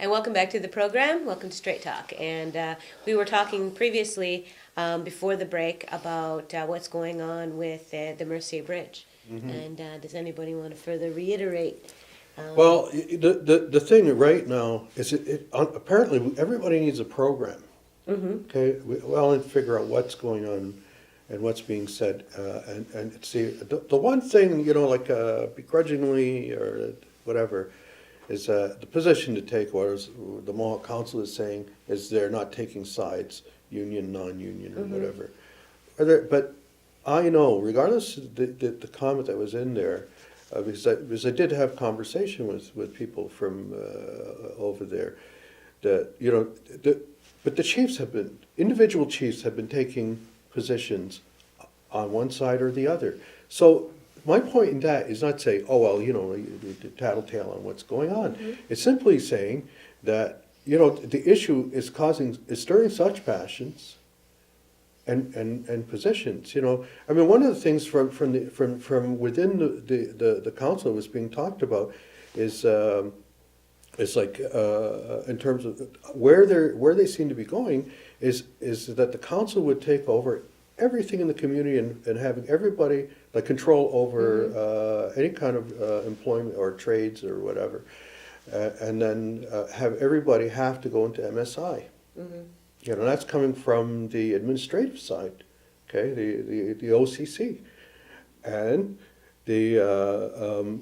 And welcome back to the program. Welcome to Straight Talk. And we were talking previously before the break about what's going on with the Mercier Bridge. Mm-hmm. And does anybody want to further reiterate? Well, the thing right now is apparently everybody needs a program. Mm-hmm. Okay, we all need to figure out what's going on and what's being said, and see the one thing, like begrudgingly or whatever, is the position to take, or as the Mohawk Council is saying, is they're not taking sides, union, non-union, or whatever. But I know, regardless of the comment that was in there, because I did have conversation with people from over there, that but the chiefs individual chiefs have been taking positions on one side or the other. So my point in that is not say, oh well, the tattletale on what's going on. Mm-hmm. It's simply saying that the issue is stirring such passions and positions. I mean, one of the things from within the council was being talked about is like in terms of where they seem to be going is that the council would take over everything in the community and having everybody like control over any kind of employment or trades or whatever, and then have everybody have to go into MSI. Mm-hmm. That's coming from the administrative side, okay, the OCC, and there's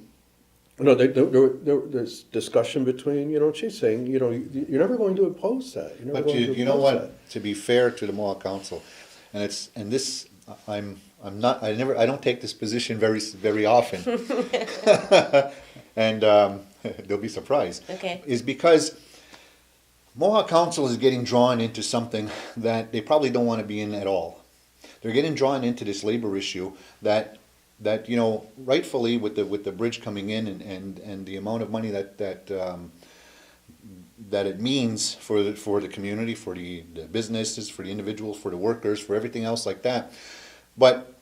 discussion between, she's saying, you're never going to impose that. But you know what? That. To be fair to the Mohawk Council, I don't take this position very often, and they'll be surprised. Okay. Is because Mohawk Council is getting drawn into something that they probably don't want to be in at all. They're getting drawn into this labor issue that rightfully with the bridge coming in and the amount of money that it means for the community, for the businesses, for the individuals, for the workers, for everything else like that. But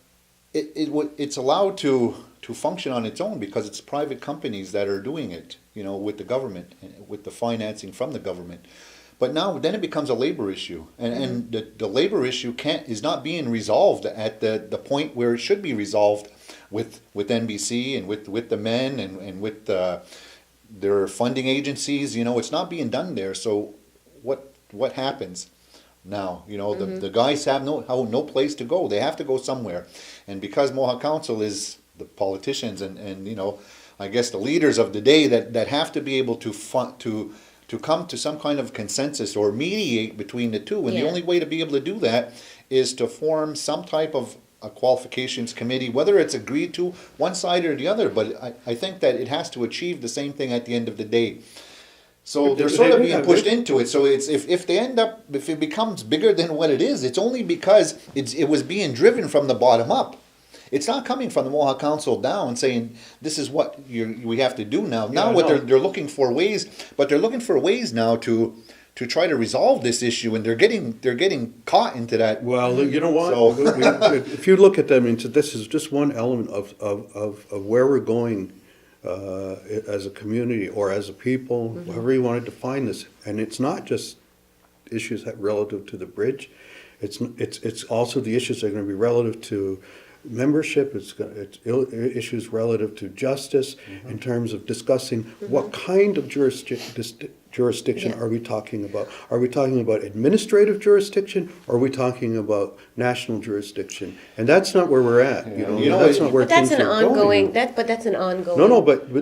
it's allowed to function on its own because it's private companies that are doing it, with the government, with the financing from the government. But now then it becomes a labor issue, and the labor issue is not being resolved at the point where it should be resolved with NBC and with the men and with their funding agencies. It's not being done there. So what happens now? The guys have no place to go. They have to go somewhere, and because Mohawk Council is the politicians and I guess the leaders of the day that have to be able to come to some kind of consensus or mediate between the two. And the only way to be able to do that is to form some type of a qualifications committee, whether it's agreed to one side or the other. But I think that it has to achieve the same thing at the end of the day. So they're sort of being pushed into it. So it's if it becomes bigger than what it is, it's only because it was being driven from the bottom up. It's not coming from the Mohawk Council down saying this is what we have to do now. They're looking for ways, but they're looking for ways now to try to resolve this issue, and they're getting caught into that. Well, you know what? So, if you look at them, this is just one element of where we're going as a community or as a people, however you want to define this. And it's not just issues relative to the bridge. It's also the issues that are going to be relative to membership. It's issues relative to justice in terms of discussing what kind of jurisdiction are we talking about? Are we talking about administrative jurisdiction, or are we talking about national jurisdiction? And that's not where we're at. That's not where things are going. That's an ongoing. No, but the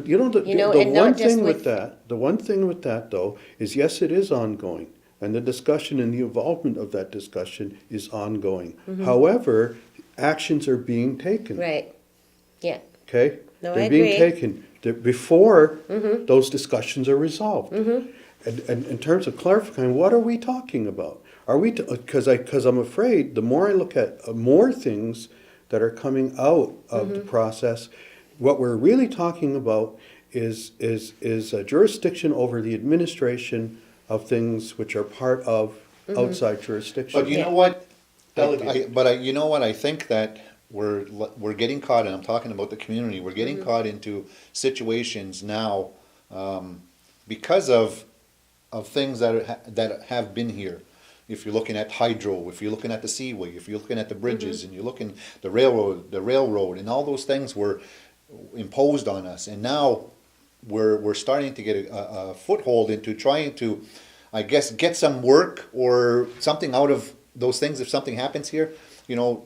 one thing with that though is, yes, it is ongoing, and the discussion and the involvement of that discussion is ongoing. However, actions are being taken. Right. Yeah. Okay? No, They're I being agree. taken before those discussions are resolved. And in terms of clarifying, what are we talking about? Are we because I'm afraid the more I look at more things that are coming out of the process, what we're really talking about is a jurisdiction over the administration of things which are part of outside jurisdiction. But you know what? You know what? I think that we're getting caught, and I'm talking about the community. We're getting caught into situations now because of of things that have been here. If you're looking at hydro, if you're looking at the seaway, if you're looking at the bridges, and you're looking the railroad, and all those things were imposed on us, and now we're starting to get a foothold into trying to, I guess, get some work or something out of those things if something happens here,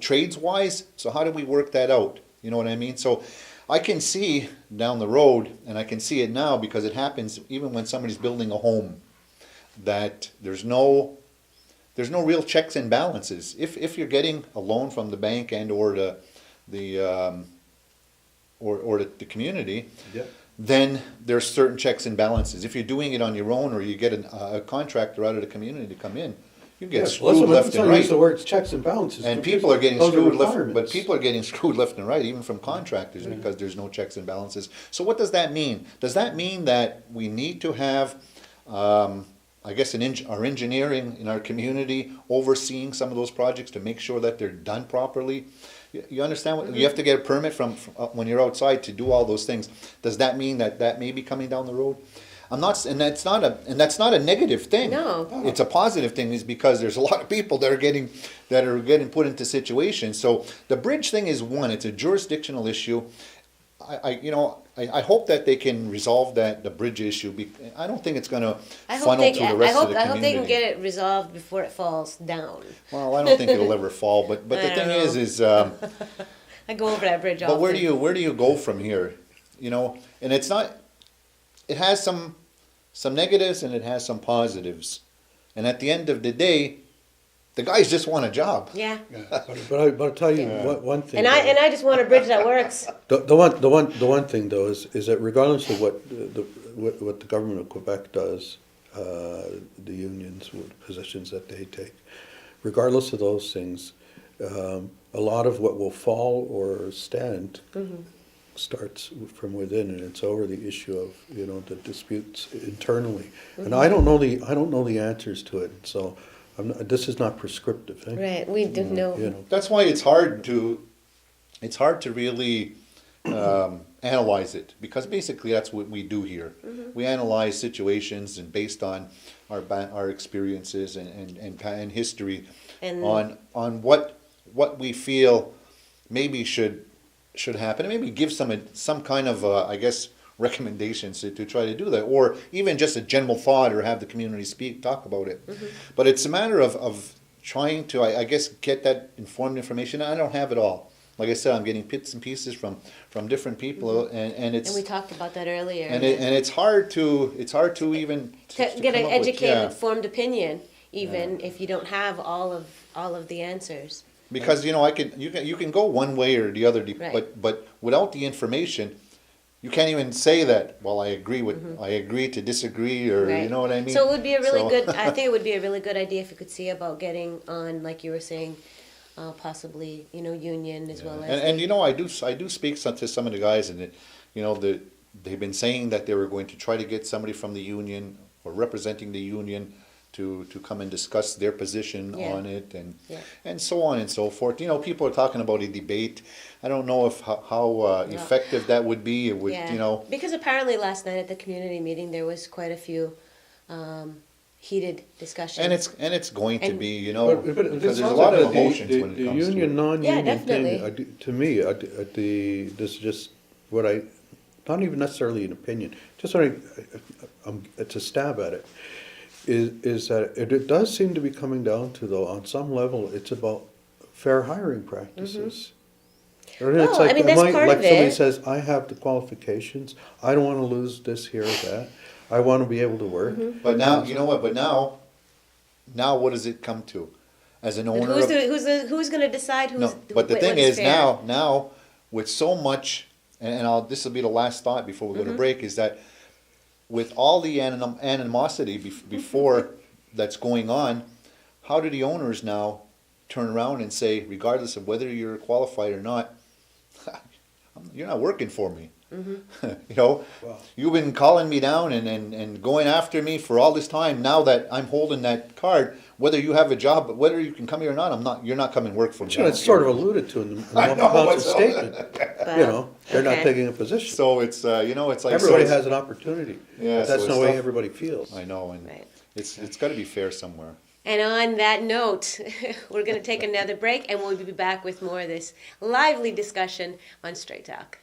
trades wise. So how do we work that out? You know what I mean? So I can see down the road, and I can see it now because it happens even when somebody's building a home, that there's no real checks and balances. If you're getting a loan from the bank and or the community, Yeah. then there's certain checks and balances. If you're doing it on your own, or you get a contractor out of the community to come in, you get screwed left and right. The words checks and balances. And people are getting screwed left, but requirements. people are getting screwed left and right, even from contractors, because there's no checks and balances. So what does that mean? Does that mean that we need to have, I guess, our engineering in our community overseeing some of those projects to make sure that they're done properly? You understand what you have to get a permit from when you're outside to do all those things. Does that mean that may be coming down the road? I'm not, and that's not a negative thing. No. It's a positive thing, is because there's a lot of people that are getting put into situations. So the bridge thing is one. It's a jurisdictional issue. I hope that they can resolve the bridge issue. I don't think it's going to funnel through the rest of the community. I hope they can get it resolved before it falls down. Well, I don't think it'll ever fall. But the thing is. I go over that bridge often. But where do you go from here? And it's not. It has some negatives and it has some positives. And at the end of the day, the guys just want a job. Yeah. But I'll tell you one thing. And I just want a bridge that works. The one thing though is that regardless of what the government of Quebec does, the unions, positions that they take, regardless of those things, a lot of what will fall or stand starts from within, and it's over the issue of the disputes internally. And I don't know the answers to it, so this is not prescriptive. Right, we don't know. That's why it's hard to really analyze it, because basically that's what we do here. We analyze situations and based on our experiences and history, And on what we feel maybe should happen, and maybe give some kind of I guess recommendations to try to do that, or even just a general thought, or have the community talk about it. But it's a matter of trying to, I guess, get that informed information. I don't have it all. Like I said, I'm getting bits and pieces from different people, and it's. And we talked about that earlier. And it's hard to even to get an come up with- educated, yeah. informed opinion, even if you don't have all of the answers. Because you can go one way or the other, Right. but without the information, you can't even say that. Well, I agree to disagree, or Right. you know what I mean. So it would be a really So- good. I think it would be a really good idea if you could see about getting on, like you were saying, possibly union as well as. And I do speak to some of the guys, and they've been saying that they were going to try to get somebody from the union or representing the union to come and discuss their position Yeah. on it, Yeah. and so on and so forth. People are talking about a debate. I don't know if how effective that would be. It would, Because apparently last night at the community meeting there was quite a few heated discussions. and it's going to And- be, But because there's a sounds lot like of emotions when it the comes union, to non-union Yeah, definitely. thing, to me, this is just what not even necessarily an opinion, just it's a stab at it, is that it does seem to be coming down to, though, on some level, it's about fair hiring practices. Or it's Well, I mean, that's part like of somebody it. says, I have the qualifications, I don't want to lose this here or that, I want to be able to work. But now, you know what? But now what does it come to? As an But owner, who's going to decide who's? no. But the what thing is is, fair? now with so much, and this will be the last thought before we go to break, is that with all the animosity before that's going on, how do the owners now turn around and say, regardless of whether you're qualified or not, you're not working for me? Wow. You've been calling me down and going after me for all this time. Now that I'm holding that card, whether you have a job, but whether you can come here or not, you're not coming work for me. Sure, it's sort of alluded to in the I know, council it's- statement. You know, they're not Okay. taking a position. So it's, it's like. Everybody so it's- has an opportunity. Yeah, But so that's it's not the way tough. everybody feels. I know, and Right. it's gotta be fair somewhere. And on that note, we're going to take another break, and we'll be back with more of this lively discussion on Straight Talk.